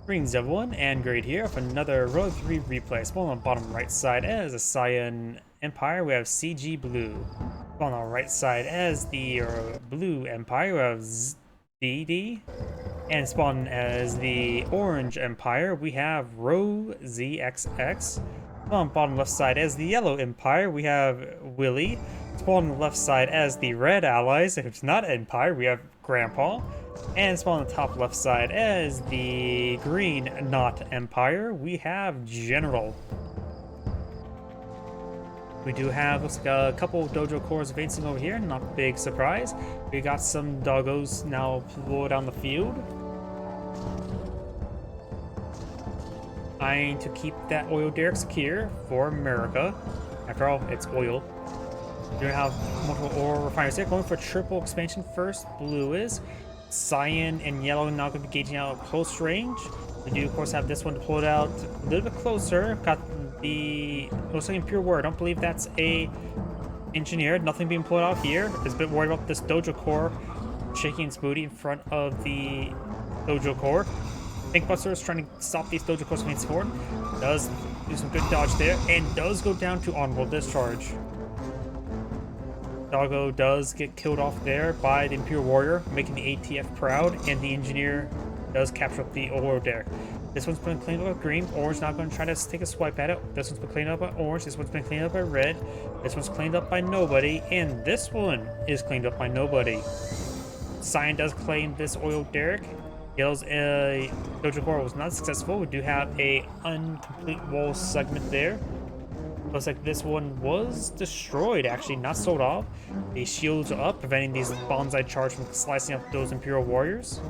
Greetings everyone, and Great here with another Road 3 replay. Spawn on the bottom right side as a Cyan Empire, we have SGBlue. Spawn on the right side as the Blue Empire, we have yzzd. And spawn as the Orange Empire, we have ROERzXX. Spawn on the bottom left side as the Yellow Empire, we have Wili. Spawn on the left side as the Red Allies, if it's not Empire, we have Grandpa. And spawn on the top left side as the Green Not Empire, we have General. We do have, looks like a couple dojo cores advancing over here, not a big surprise. We got some doggos now low down the field. Trying to keep that oil derrick secure for America. After all, it's oil. We do have multiple oil refiners there, going for triple expansion first. Blue is. Cyan and Yellow now going to be gauging out close range. We do, of course, have this one deployed out a little bit closer. Got the looks like Impure War. I don't believe that's a engineer. Nothing being pulled out here. Is a bit worried about this dojo core shaking smoothie in front of the dojo core. Think Buster is trying to stop these dojo cores from being forward. Does do some good dodge there and does go down to honorable discharge. Doggo does get killed off there by the Imperial Warrior, making the ATF proud, and the engineer does capture up the oil derrick. This one's been cleaned up by green. Orange not going to try to take a swipe at it. This one's been cleaned up by orange. This one's been cleaned up by red. This one's cleaned up by nobody, and this one is cleaned up by nobody. Cyan does claim this oil derrick. Yellow's dojo core was not successful. We do have a incomplete wall segment there. Looks like this one was destroyed, actually, not sold off. The shields are up, preventing these bonsai charge from slicing up those Imperial Warriors.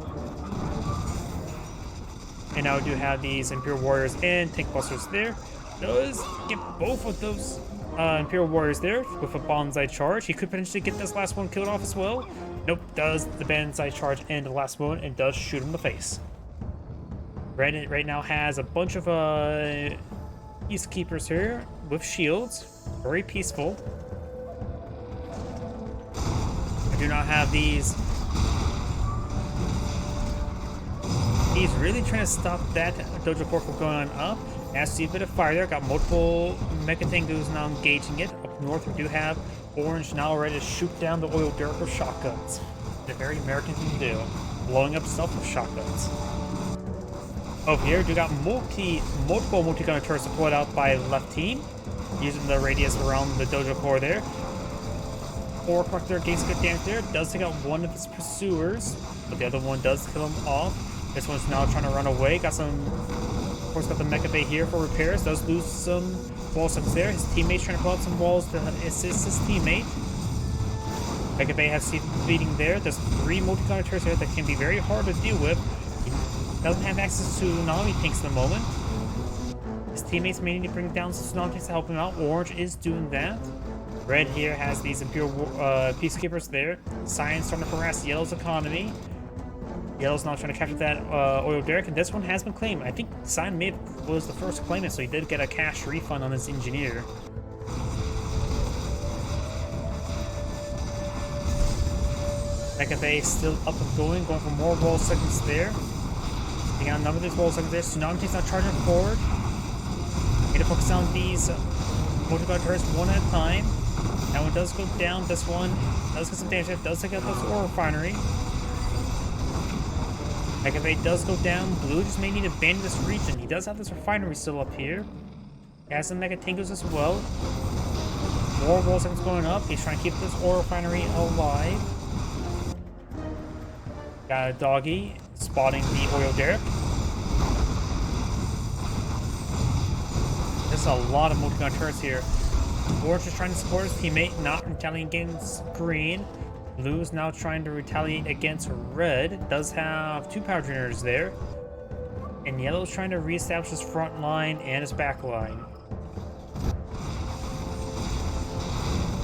And now we do have these Imperial Warriors and Tank Busters there. Does get both of those Imperial Warriors there with a bonsai charge. He could potentially get this last one killed off as well. Nope, does the bonsai charge and the last one, and does shoot him in the face. Red right now has a bunch of Peacekeepers here with shields, very peaceful. I do not have these. He's really trying to stop that dojo core from going up. As you see a bit of fire there, got multiple Mechatengus now engaging it. Up north we do have Orange now ready to shoot down the oil derrick with shotguns. The very American thing to do, blowing up stuff with shotguns. Over here, we got multiple multi-gunner turrets deployed out by the left team, using the radius around the dojo core there. Ore collector gains good damage there, does take out one of his pursuers, but the other one does kill him off. This one's now trying to run away. Got some, of course, got the mecha bay here for repairs. Does lose some wall segments there. His teammate's trying to pull out some walls to assist his teammate. Mecha bay has beating there. There's 3 multi-gunner turrets here that can be very hard to deal with. Doesn't have access to tsunami tanks at the moment. His teammates may need to bring down some tsunami tanks to help him out. Orange is doing that. Red here has these Imperial Peacekeepers there. Cyan's starting to harass Yellow's economy. Yellow's now trying to capture that oil derrick, and this one has been claimed. I think Cyan was the first to claim it, so he did get a cash refund on his engineer. Mecha Bay still up and going for more wall segments there. Taking out a number of these wall segments there. Tsunami tanks now charging forward. Need to focus on these multi-gunner turrets one at a time. That one does go down. This one does get some damage. It does take out this ore refinery. Mecha Bay does go down. Blue just may need to abandon this region. He does have this refinery still up here. He has some Mechatengus as well. More wall segments going up. He's trying to keep this ore refinery alive. Got a doggy spotting the oil derrick. There's a lot of multi-gun turrets here. Orange is trying to support his teammate, not retaliating against green. Blue is now trying to retaliate against red. Does have 2 power generators there. And Yellow is trying to reestablish his front line and his back line.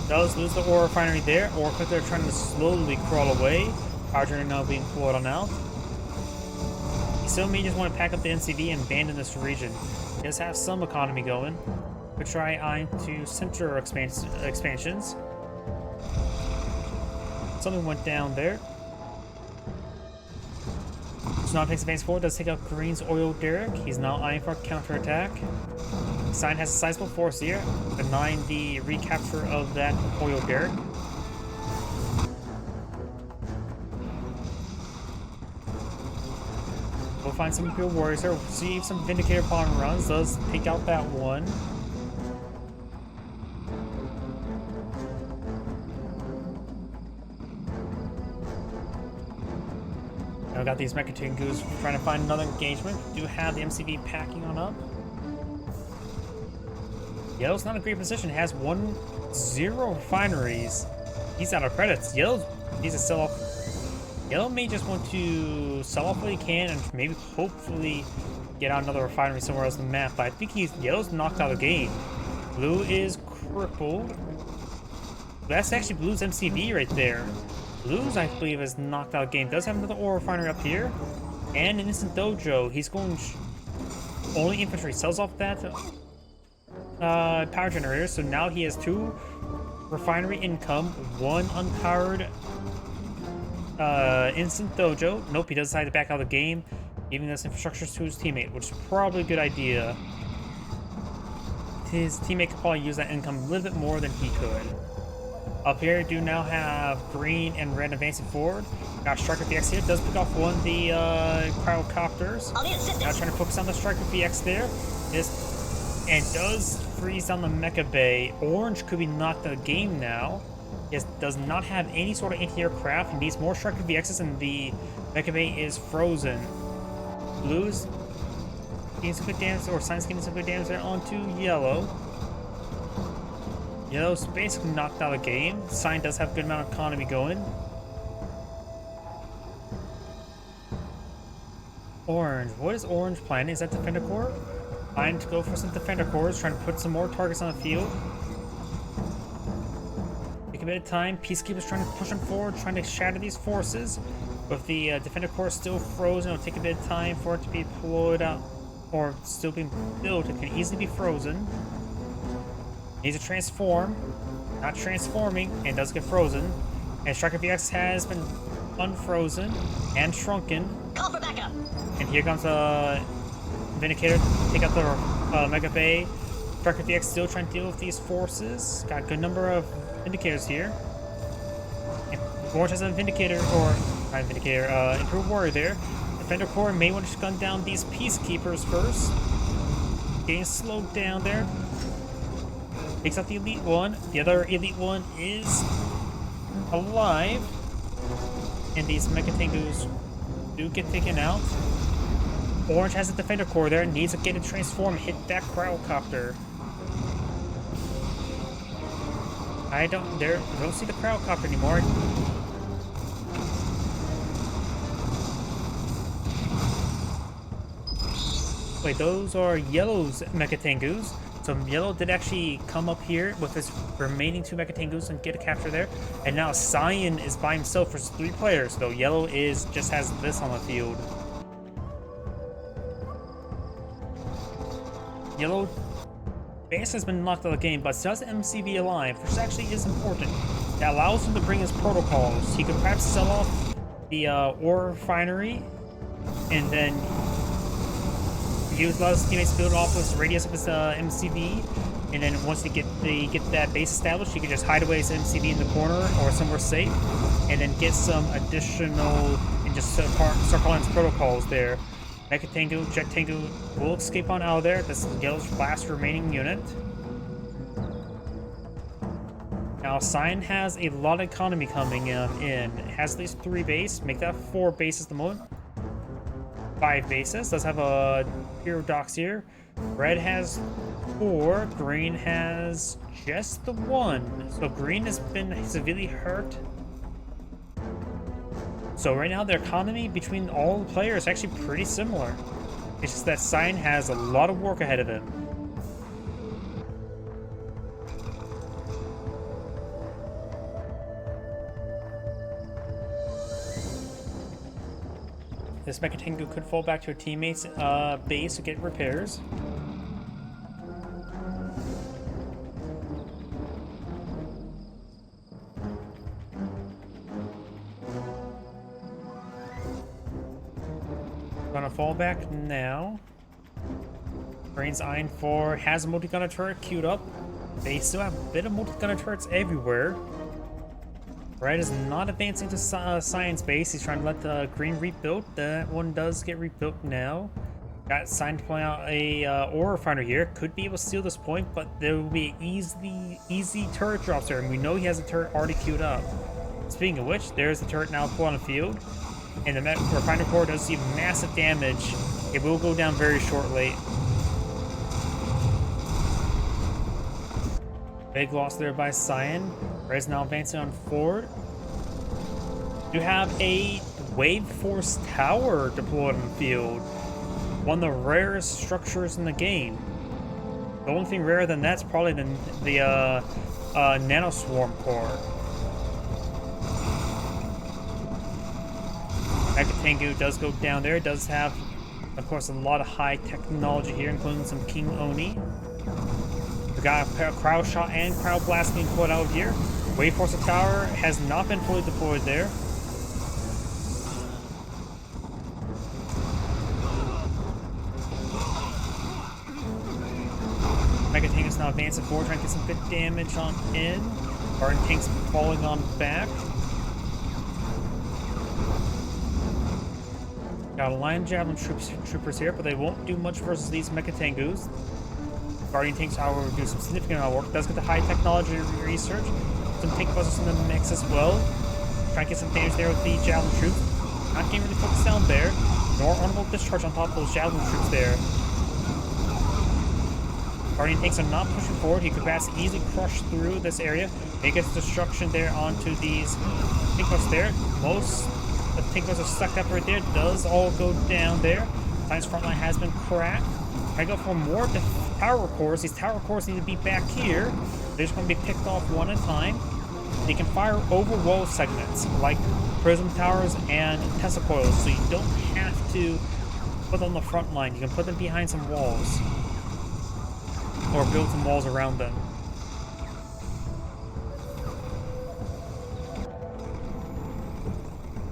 Does lose the ore refinery there. Ore collector trying to slowly crawl away. Power generator now being pulled on out. He still may just want to pack up the NCV and abandon this region. He does have some economy going. Could try eyeing to center expansions. Something went down there. Snob takes advance forward, does take out Green's oil derrick. He's now eyeing for a counterattack. Sign has a sizable force here, denying the recapture of that oil derrick. We'll find some Imperial Warriors here. We'll see if some Vindicator pawn runs. Does take out that one. Now we got these Mecha Tengus trying to find another engagement. We do have the MCV packing on up. Yellow's not in a great position. Has 0 refineries. He's out of credits. Yellow needs to sell off. Yellow may just want to sell off what he can and maybe hopefully get out another refinery somewhere else on the map. But I think Yellow's knocked out of the game. Blue is crippled. That's actually Blue's MCV right there. Blue's, I believe, is knocked out of the game. Does have another ore refinery up here. And an instant dojo. He's going only infantry. Sells off that power generator. So now he has 2 refinery income, 1 unpowered instant dojo. Nope, he does decide to back out of the game, giving this infrastructure to his teammate, which is probably a good idea. His teammate could probably use that income a little bit more than he could. Up here, do now have green and red advancing forward. Got Striker VX here. Does pick off one of the cryocopters. Now trying to focus on the Striker VX there. And does freeze down the Mecha Bay. Orange could be knocked out of the game now. He does not have any sort of anti-aircraft. He needs more Striker VXs, and the Mecha Bay is frozen. Blue's getting some good damage, or Sign's getting some good damage there onto Yellow. Yellow's basically knocked out of the game. Sign does have a good amount of economy going. Orange. What is Orange planning? Is that Defender Corps? Trying to go for some Defender Corps, trying to put some more targets on the field. Take a bit of time. Peacekeeper's trying to push them forward, trying to shatter these forces. With the Defender Corps still frozen, it'll take a bit of time for it to be deployed out, or still being built. It can easily be frozen. Needs to transform, not transforming, and does get frozen. And Striker VX has been unfrozen and shrunken. Call for backup. And here comes a Vindicator to take out the Mega Bay. Striker VX still trying to deal with these forces. Got a good number of Vindicators here. And Orange has a Vindicator, or not Vindicator, Imperial Warrior there. Defender Corps may want to gun down these Peacekeepers first. Getting slowed down there. Takes out the Elite One. The other Elite One is alive. And these Mecha Tengus do get taken out. Orange has a Defender Corps there. Needs to get it transformed. Hit that Cryocopter. I don't see the Cryocopter anymore. Wait, those are Yellow's Mecha Tengus. So Yellow did actually come up here with his remaining 2 Mecha Tengus and get a capture there. And now Cyan is by himself for 3 players, though Yellow just has this on the field. Yellow base has been knocked out of the game, but does MCV alive, which actually is important. That allows him to bring his protocols. He could perhaps sell off the ore refinery, and then use a lot of his teammates to build off this radius of his MCV, and then once they get that base established, he can just hide away his MCV in the corner or somewhere safe, and then get some additional and just start calling his protocols there. Mecha Tengu, Jet Tengu will escape on out of there. This is Yellow's last remaining unit. Now, Cyan has a lot of economy coming in. It has at least 3 bases. Make that 4 bases at the moment. 5 bases. Does have a hero docks here. Red has 4. Green has just the 1. So green has been severely hurt. So right now, their economy between all the players is actually pretty similar. It's just that Cyan has a lot of work ahead of him. This Mecha Tengu could fall back to a teammate's base to get repairs. fall back now. Marines eyeing for has a multi-gunner turret queued up. They still have a bit of multi-gunner turrets everywhere. Red is not advancing to science base. He's trying to let the green rebuild. That one does get rebuilt now. Got signed to point out a ore refiner here. Could be able to steal this point, but there will be easy turret drops there, and we know he has a turret already queued up. Speaking of which, there's the turret now pulled on the field, and the refiner core does see massive damage. It will go down very shortly. Big loss there by Cyan. Red's now advancing on forward. You have a Wave Force Tower deployed on the field. One of the rarest structures in the game. The only thing rarer than that's probably the Nanoswarm core. Mechatengu does go down there. It does have, of course, a lot of high technology here, including some King Oni. We got a Crowd Shot and Crowd Blast being put out here. Wave Force Tower has not been fully deployed there. Mega Tank is now advancing forward, trying to get some good damage on in. Guardian Tank's falling on back. Got a line of Javelin troopers here, but they won't do much versus these Mecha Tengus. Guardian Tanks, however, will do some significant amount of work. Does get the high technology research. Some tank buzzers in the mix as well. Trying to get some damage there with the Javelin troops. Not getting really focused down there. More honorable discharge on top of those Javelin troops there. Guardian Tanks are not pushing forward. He could pass easily crush through this area. He gets destruction there onto these tank buzzers there. Most of the tank buzzers are stuck up right there. Does all go down there. Science front line has been cracked. I go for more tower cores. These tower cores need to be back here. They're just going to be picked off one at a time. They can fire over wall segments like prism towers and Tesla coils, so you don't have to put them on the front line. You can put them behind some walls or build some walls around them.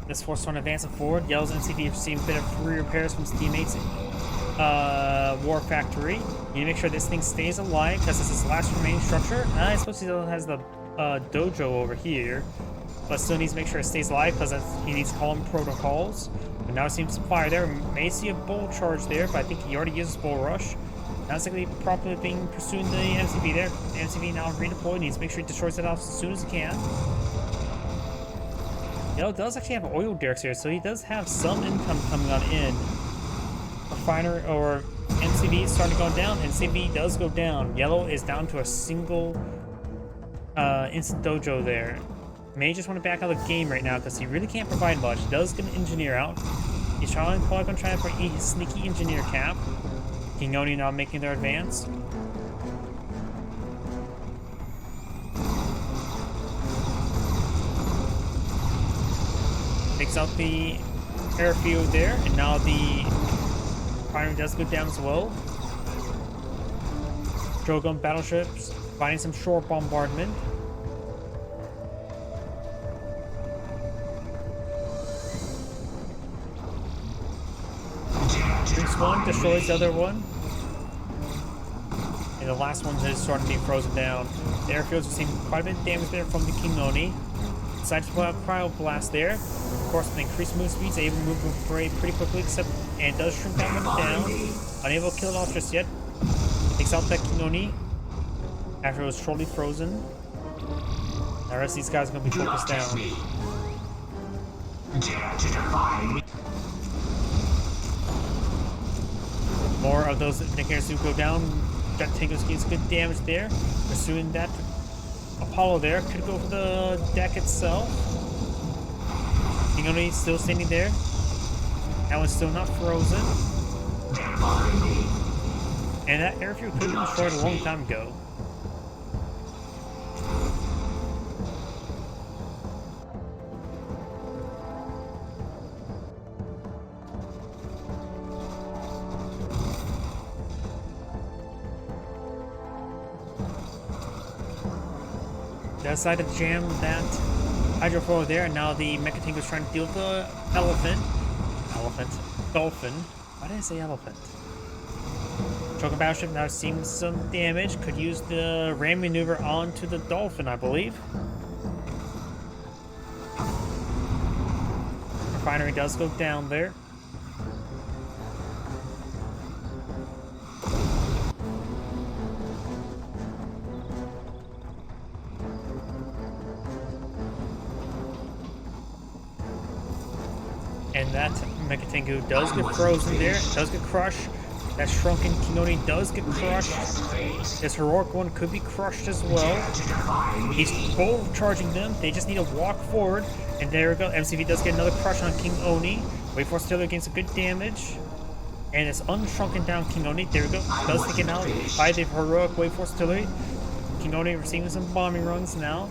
This force one advancing forward. Yellow's MCV receiving a bit of free repairs from his teammates. War Factory. You need to make sure this thing stays alive because this is the last remaining structure. I suppose he still has the dojo over here, but still needs to make sure it stays alive because he needs to call in protocols. But now it seems to fire there. May see a bull charge there, but I think he already uses bull rush. Now it's likely properly being pursuing the MCV there. The MCV now redeployed. Needs to make sure he destroys it off as soon as he can. Yellow does actually have oil derricks here, so he does have some income coming on in. Refiner or MCV is starting to go down. MCV does go down. Yellow is down to a single instant dojo there. May just want to back out of the game right now because he really can't provide much. He does get an engineer out. He's probably going to try for a sneaky engineer cap. King Oni now making their advance. Takes out the airfield there, and now the firing does go down as well. Drogon battleships finding some shore bombardment. Shoots one, destroys the other one. And the last one is starting to be frozen down. The airfields are seeing quite a bit of damage there from the King Oni. Decides to put out Cryo Blast there. Of course, with increased move speeds, able to move pretty quickly, and does shrink that one down. Unable to kill it off just yet. Takes out that King Oni after it was shortly frozen. The rest of these guys are going to be focused down. More of those Nickers who go down. Jet Tango gets good damage there. Pursuing that Apollo there. Could go for the deck itself. King Oni still standing there. That one's still not frozen. And that airfield could have been destroyed a long time ago. Decided to jam that hydrofoil there, and now the Mechatank is trying to deal with the dolphin. Why did I say elephant? Shogun battleship now seeing some damage. Could use the ram maneuver onto the dolphin, I believe. Refinery does go down there. And that Mecha Tengu does get frozen there, does get crushed. That shrunken Kingoni does get crushed. This heroic one could be crushed as well. He's full charging them. They just need to walk forward. And there we go. MCV does get another crush on King Oni. Wave Force Artillery gains some good damage. And it's unshrunken down King Oni. There we go. Does taken out by the heroic Wave Force Artillery. King Oni receiving some bombing runs now.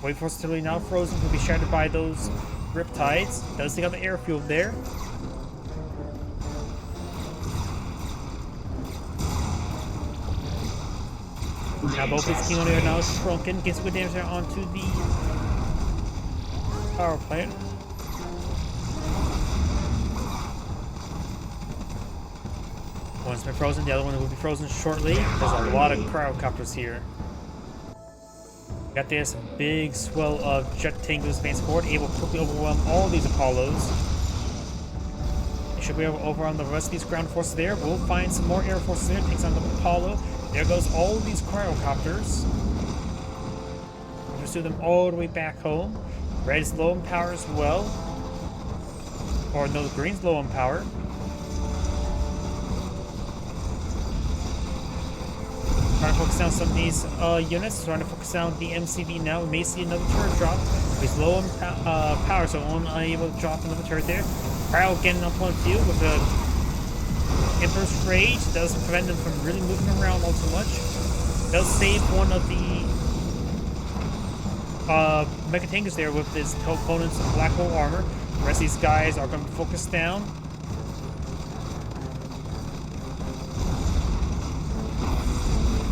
Wave Force Artillery now frozen. Will be shattered by those Riptides. Does take out the airfield there. Now both these King Oni are now shrunken. Gets good damage there onto the power plant. One's been frozen, the other one will be frozen shortly. There's a lot of cryocopters here. Got this big swell of jet Tengus advancing forward, able to quickly overwhelm all these Apollos. They should be able to overwhelm the rest of these ground forces there. We'll find some more air forces there. Takes on the Apollo. There goes all of these cryocopters. We'll pursue them all the way back home. Red is low in power as well. Or no, green's low in power. Trying to focus down some of these units. Trying to focus down the MCV now. We may see another turret drop. He's low in power, so unable to drop another turret there. Cryo getting up on field with a Emperor's Rage. Does prevent them from really moving around all too much. Does save one of the Mecha Tengus there with his opponent's black hole armor. The rest of these guys are going to focus down.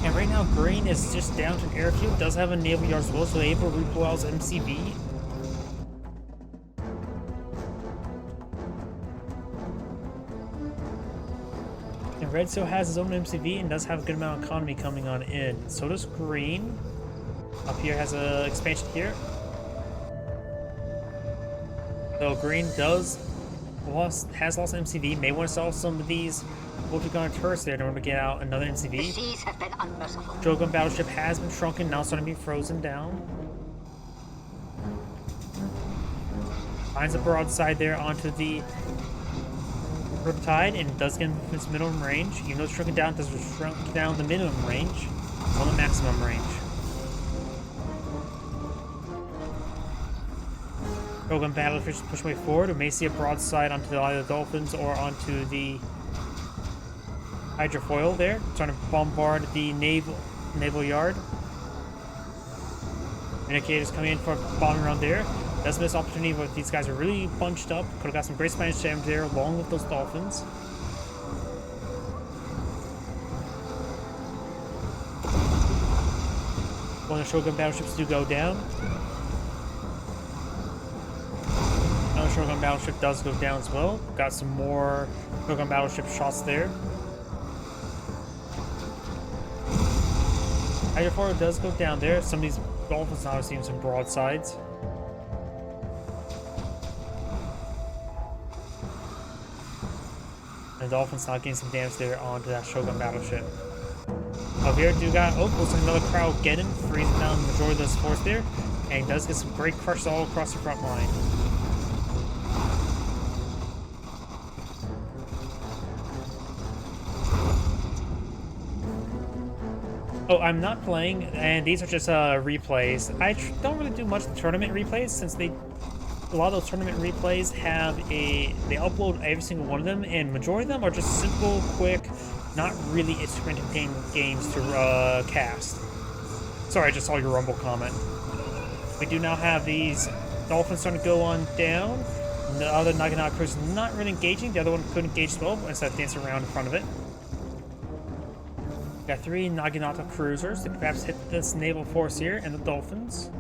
And right now, green is just down to an airfield. Does have a naval yard as well, so able to repull out his MCV. And red still has his own MCV and does have a good amount of economy coming on in. So does green. Up here has an expansion here. So green has lost MCV. May want to solve some of these multi-gunner turrets there in order to get out another MCV. The seas have been unmerciful. Shogun battleship has been shrunken, now starting to be frozen down. Finds a broadside there onto the Riptide and does get its minimum range. Even though it's shrunken down, it does shrunk down the minimum range on the maximum range. Shogun battleship push way forward. We may see a broadside onto either the Dolphins or onto the hydrofoil there, trying to bombard the naval yard. Indicators coming in for a bombing run there. Does miss opportunity, but these guys are really bunched up. Could have got some great Spanish damage there along with those Dolphins. One of the Shogun battleships do go down. Another Shogun battleship does go down as well. Got some more Shogun battleship shots there. Hydrofoil does go down there. Some of these Dolphins now are seeing some broadsides. And the Dolphins now getting some damage there onto that Shogun battleship. Up here, do got looks like another crowd getting, freezing down the majority of this force there, and he does get some great crushes all across the front line. Oh, I'm not playing, and these are just replays. I don't really do much tournament replays since a lot of those tournament replays they upload every single one of them, and majority of them are just simple, quick, not really super entertaining games to cast. Sorry, I just saw your Rumble comment. We do now have these Dolphins starting to go on down. The other Naginata cruiser is not really engaging. The other one could engage as well, instead of dancing around in front of it. Got 3 Naginata cruisers that perhaps hit this naval force here and the Dolphins.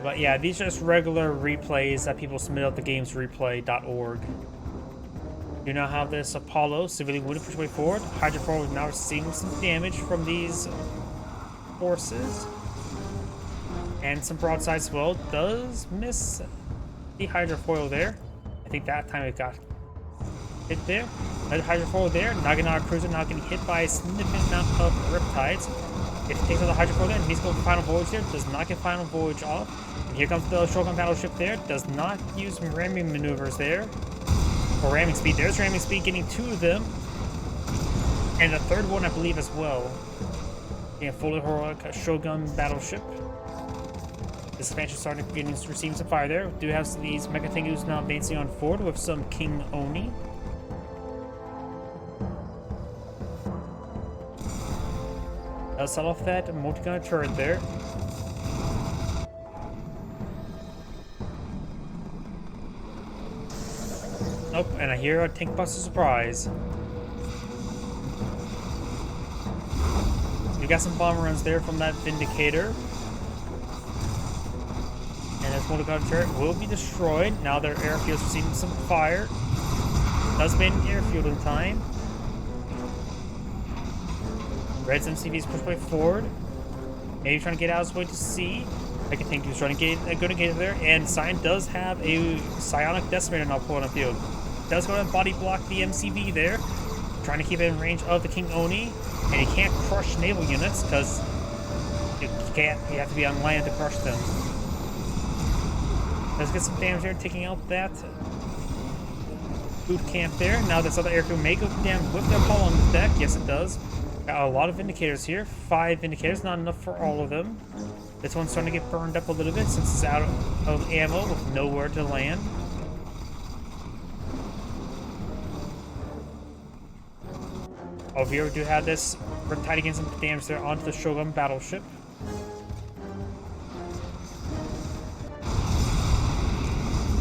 But yeah, these are just regular replays that people submit at the gamesreplay.org. Do now have this Apollo severely wounded, push way forward. Hydrofoil is now receiving some damage from these forces. And some broadsides as well. Does miss the hydrofoil there. I think that time it got hit there. Another hydrofoil there. Naginata Cruiser now getting hit by a significant amount of riptides. If it takes out the hydrofoil there, and he's going for Final Voyage there. Does not get Final Voyage off. And here comes the Shogun battleship there. Does not use ramming maneuvers there. Or ramming speed. There's ramming speed, getting 2 of them. And a third one, I believe, as well. Yeah, fully heroic Shogun battleship. This expansion starting getting receiving some fire there. We do have these Mecha Tengus now advancing on forward with some King Oni. I'll set off that multi-gun turret there. Nope, and I hear a tank buster surprise. We got some bomb runs there from that Vindicator. And this multi-gun turret will be destroyed. Now their airfield's receiving some fire. Does ban airfield in time. Red's MCV's pushed way forward. Maybe trying to get out of his way to sea. I can think he's trying to get a good engagement there. And Cyan does have a psionic decimator now pulling on the field. Does go and body block the MCV there. Trying to keep it in range of the King Oni. And he can't crush naval units because you have to be on land to crush them. Does get some damage there, taking out that boot camp there. Now this other airfield may go down with the Apollo on the deck. Yes, it does. Got a lot of Vindicators here. 5 Vindicators, not enough for all of them. This one's starting to get burned up a little bit since it's out of ammo with nowhere to land. Over here we do have this Riptide against some damage there onto the Shogun battleship.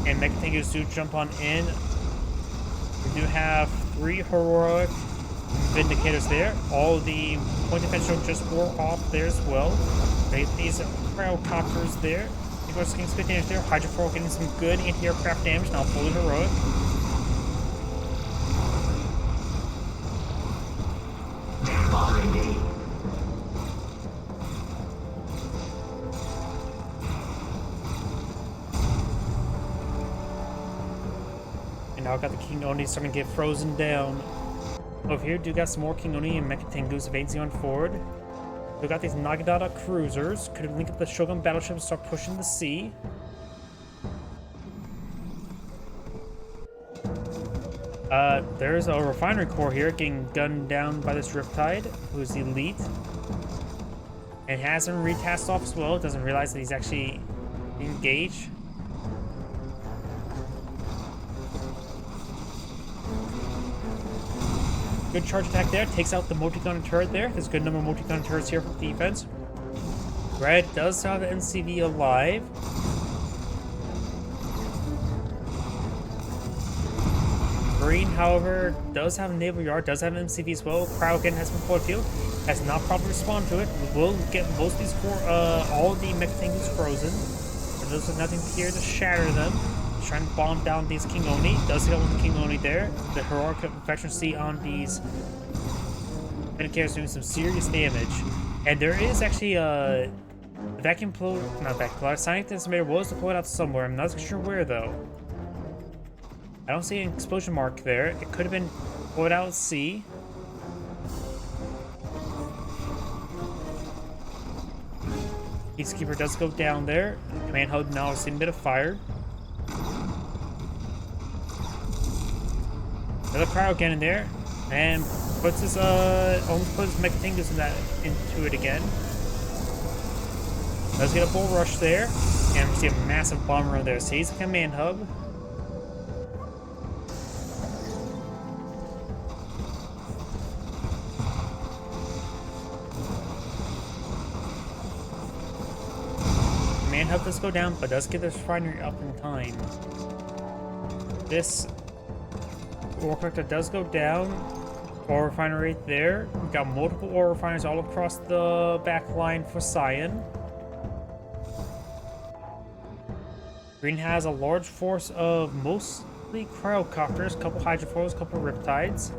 And Mecha Tengus do jump on in. We do have 3 heroic Vindicators there. All the point defense just wore off there as well. Right, these Cryocopters there. Of course, getting some good damage there. Hydrofoil getting some good anti-aircraft damage, now fully heroic. And now I've got the King Oni starting to get frozen down. Over here, do got some more King Oni and Mecha Tengus advancing on forward. We got these Naginata cruisers. Could link up the Shogun battleship and start pushing the sea. There's a refinery core here getting gunned down by this Riptide, who's elite. And has him retasked off as well. Doesn't realize that he's actually engaged. Good charge attack there. Takes out the multi-gun turret there. There's a good number of multi-gun turrets here for defense. Red does have the NCV alive. Green, however, does have a naval yard, does have an MCV as well. Cryogen has been forward field, has not properly responded to it. We will get most of these all of the Mecha Tengus frozen. And there's nothing here to shatter them. He's trying to bomb down these King Oni. Does hit with the King Oni there. The heroic veterancy on these Vindicators doing some serious damage. And there is actually a vacuum flow, not vacuum flow, sonic decimator was deployed out somewhere. I'm not sure where though. I don't see an explosion mark there. It could have been deployed out at sea. Peacekeeper does go down there. Command hub now is in a bit of fire. Another cryogen in there, and puts his almost puts Mecha Tengus into it again. Does get a full rush there, and we see a massive bomb run there. Sees the command hub. Command hub does go down, but does get this refinery up in time. This ore collector does go down. Ore refinery right there. We've got multiple ore refineries all across the back line for Cyan. Green has a large force of mostly cryocopters, a couple hydrofoils, a couple riptides.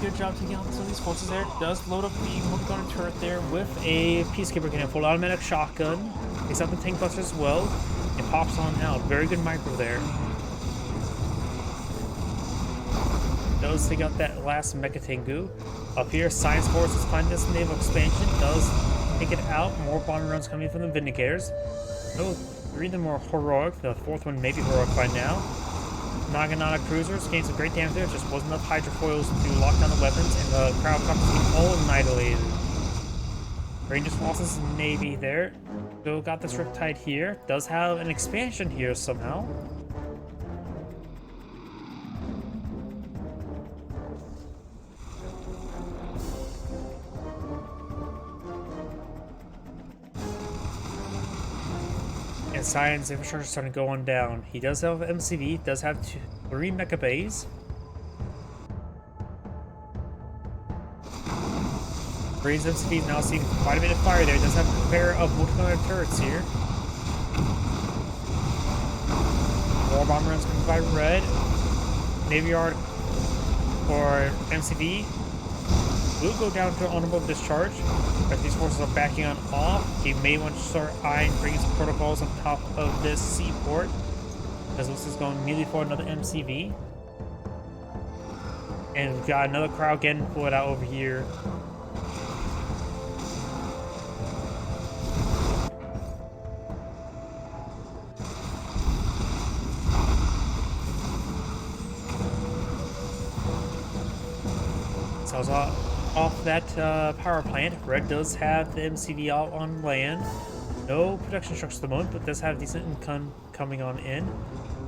Good job taking out some of these forces there. Does load up the multi-gunner turret there with a Peacekeeper cannon, full automatic shotgun. Takes out the tank buster as well. And pops on out. Very good micro there. Does take out that last Mecha Tengu. Up here, Science Force is finding this naval expansion. Does take it out. More bomber runs coming from the Vindicators. No, 3 of them are heroic. The 4th one may be heroic by now. Naginata cruisers gained some great damage there. Just wasn't enough hydrofoils to lock down the weapons, and the cryocopters being all annihilated. Rangers lost his navy there. Still got this Riptide here. Does have an expansion here somehow. And Science infrastructure is starting to go on down. He does have MCV, does have 3 mecha bays. Green's MCV is now seeing quite a bit of fire there. It does have a pair of multi-gunner turrets here. More bomber runs coming by Red. Navy Yard for MCV will go down to honorable discharge. But these forces are backing on off. He may want to start eyeing bringing some protocols on top of this seaport, because this is going immediately for another MCV. And we've got another crowd getting pulled out over here. So I was off that power plant. Red does have the MCV out on land. No production structure at the moment, but does have decent income coming on in.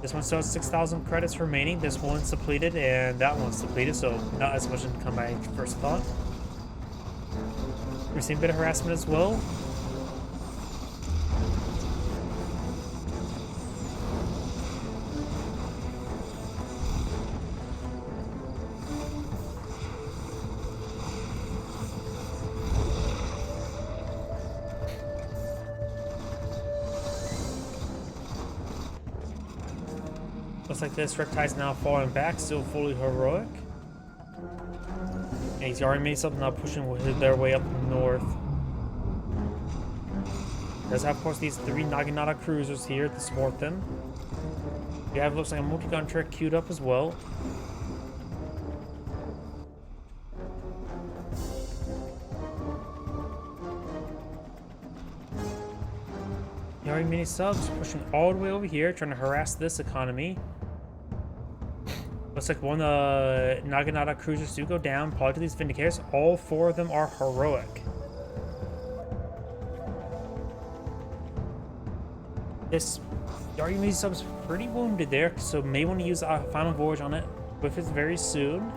This one still has 6,000 credits remaining. This one's depleted, and that one's depleted, so not as much income I first thought. We're seeing a bit of harassment as well. Looks like this Riptide's now falling back, still fully heroic. And he's already made something now pushing their way up north. Does have, of course, these 3 Naginata cruisers here to support them. You have, looks like a multi-gun turret queued up as well. The Army mini subs pushing all the way over here, trying to harass this economy. Looks like one Naginata cruisers do go down, probably to these Vindicators. All 4 of them are heroic. This Army sub's pretty wounded there, so may want to use a final voyage on it with it very soon.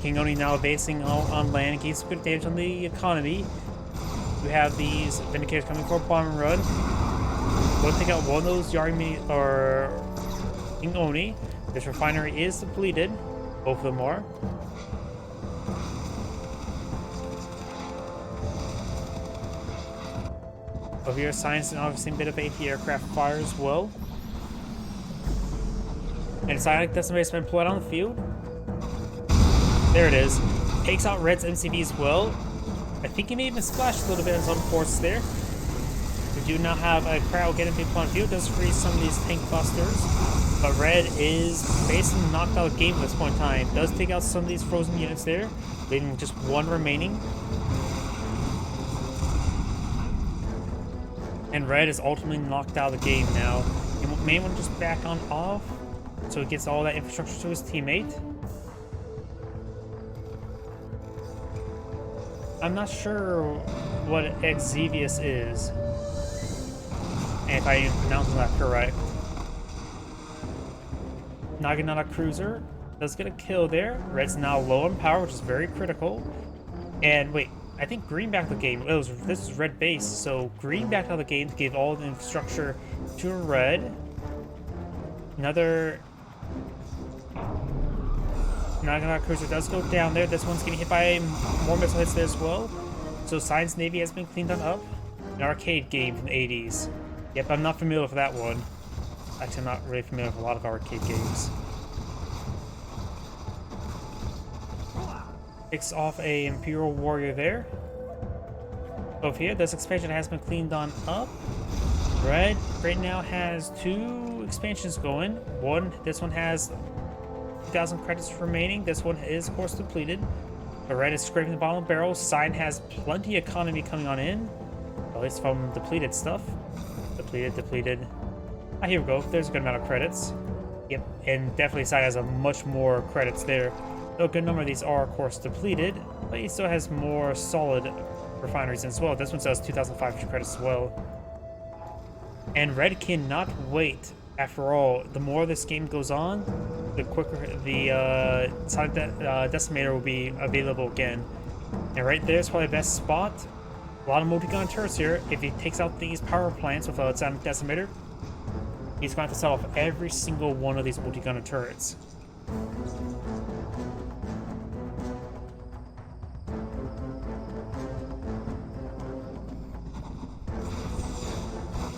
King Oni now basing on land, gains some good damage on the economy. We have these Vindicators coming for a bomb run. We'll take out one of those Yarimi or King Oni. This refinery is depleted. Both of them are. Over here, Science and obviously a bit of anti-aircraft fire as well. And it's like that somebody's been pulled out on the field. There it is. Takes out Red's MCV as well. I think he may even splash a little bit on his own force there. We do now have a crowd getting big on field. Does freeze some of these tank busters. But Red is basically knocked out of the game at this point in time. Does take out some of these frozen units there, leaving just 1 remaining. And Red is ultimately knocked out of the game now. He may want to just back on off, so he gets all that infrastructure to his teammate. I'm not sure what Exevius is, and if I am pronouncing that correct. Naginata cruiser does get a kill there. Red's now low on power, which is very critical. And wait, I think Green backed the game. This is Red base, so Green backed out of the game to give all the infrastructure to red. Another Naganok cruiser does go down there. This one's getting hit by more missile hits there as well. So Science Navy has been cleaned on up. An arcade game from the 80s. Yep, I'm not familiar with that one. Actually, I'm not really familiar with a lot of arcade games. Picks off a Imperial Warrior there. Over here, this expansion has been cleaned on up. Red right now has 2 expansions going. This one has 2,000 credits remaining. This one is, of course, depleted. But red is scraping the bottom of the barrel. Cyan has plenty of economy coming on in. At least from depleted stuff. Depleted. Ah, here we go. There's a good amount of credits. Yep, and definitely Cyan has a much more credits there. Though a good number of these are, of course, depleted, but he still has more solid refineries as well. This one sells 2,500 credits as well. And red cannot wait. After all, the more this game goes on, the quicker the Sonic Decimator will be available again. And right there is probably the best spot. A lot of multi-gun turrets here. If he takes out these power plants with a Sonic Decimator, he's going to have to set off every single one of these multi-gun turrets.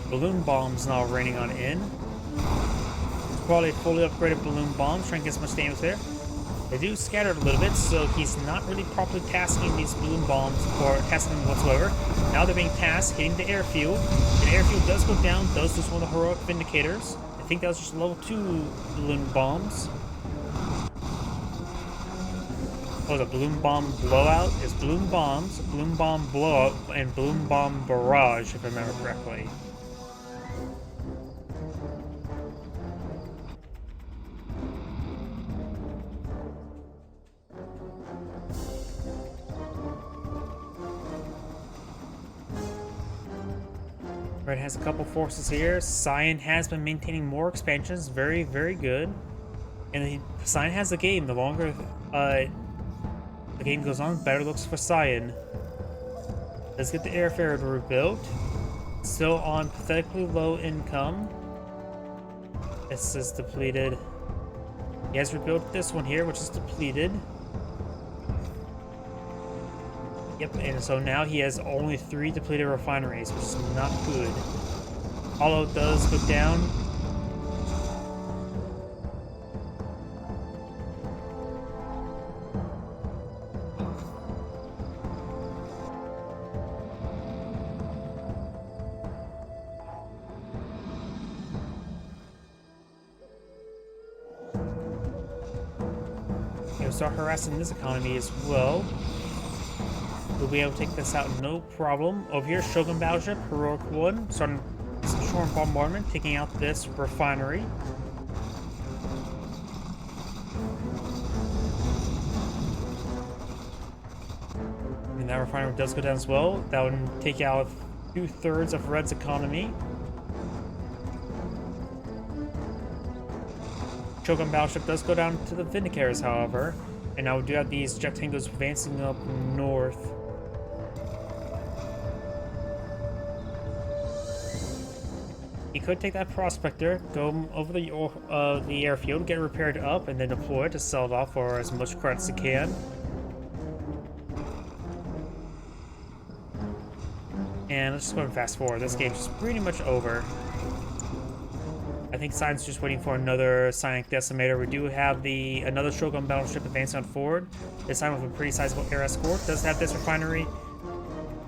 Balloon bombs now raining on in. It's probably fully upgraded balloon bombs, trying to get as much damage there. They do scatter it a little bit, so he's not really properly tasking these balloon bombs or tasking them whatsoever. Now they're being tasked, hitting the airfield. The airfield does go down, does lose one of the heroic Vindicators. I think that was just level 2 balloon bombs. Oh, the balloon bomb blowout is balloon bombs, balloon bomb blowout, and balloon bomb barrage, if I remember correctly. Red has a couple forces here. Cyan has been maintaining more expansions. Very, very good. And Cyan has the game. The longer the game goes on, better looks for Cyan. Let's get the airfare rebuilt. Still on pathetically low income. This is depleted. He has rebuilt this one here, which is depleted. Yep, and so now he has only 3 depleted refineries, which is not good. Hollow does go down. He'll start harassing this economy as well. We'll be able to take this out no problem. Over here, Shogun Battleship, Heroic 1, starting some short bombardment, taking out this refinery. And that refinery does go down as well. That would take out 2/3 of Red's economy. Shogun Battleship does go down to the Vindicators, however. And now we do have these jet tangos advancing up north. He could take that Prospector, go over the airfield, get it repaired up, and then deploy it to sell it off for as much credits as he can. And let's just go and fast forward. This game's just pretty much over. I think Cyan's just waiting for another Sonic Decimator. We do have another Shogun Battleship advancing on forward. This time with a pretty sizable air escort. Does have this refinery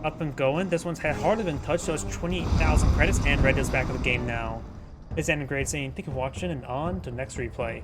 up and going. This one's had hardly been touched, so it's 28,000 credits, and Red is back in the game now. It's ending great saying thank you for watching, and on to the next replay.